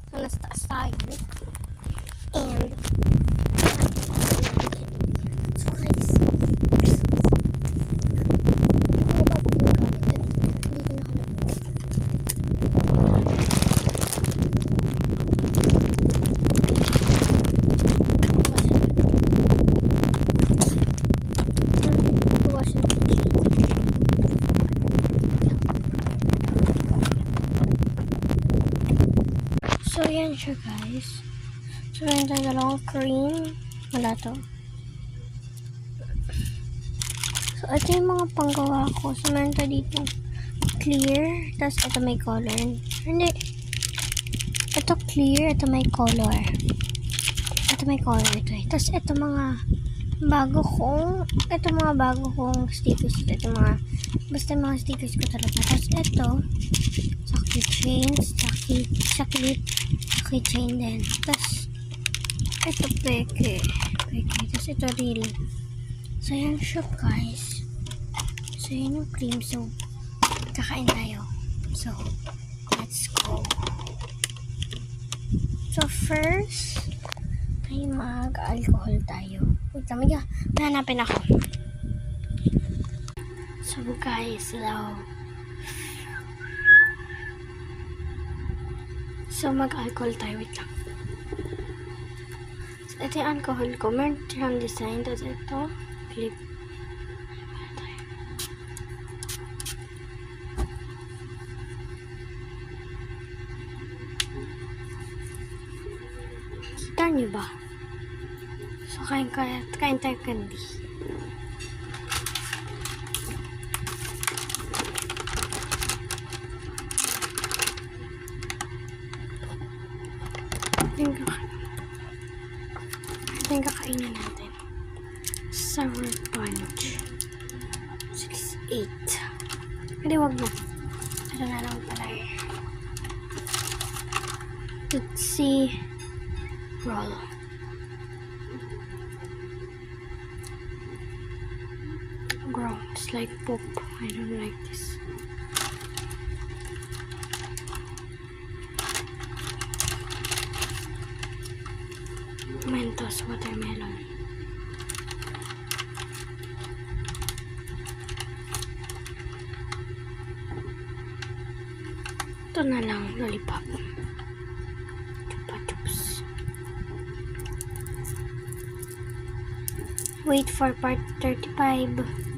So, nasa taas tayo. And, so guys, so yan siya guys. So yan tayo dalawang cream. Wala to. So ito yung mga panggawa ko. So meron tayo dito clear. Tapos ito may color. Hindi. Ito clear. Ito may color. Ito may color ito eh. Tapos ito mga bago kong stickers. Ito mga basta mga stickers ko talaga. Tapos ito sa keychains, sa clip, sa keychain din. Tapos ito peke. Tapos ito real. So yan siya guys. So yun yung cream. So kakain tayo. So let's go. So first ay mag-alcohol tayo. Wait, tamiga. Hanapin ako. So guys, so mag-alcohol tayo. Wait lang. So ito yung alcohol ko. Meron siyang design. Tapos ito, clip. Kita niyo ba? So kain tayo candy. Ito yung kakainin natin. Sour punch. 6-8. Hindi, wag mo. Ito na lang pala eh. Tootsie Roll. Gross, like poop. I don't like this. Mentos watermelon. Ito na lang, lollipop. Chupa chups. Wait for part 35.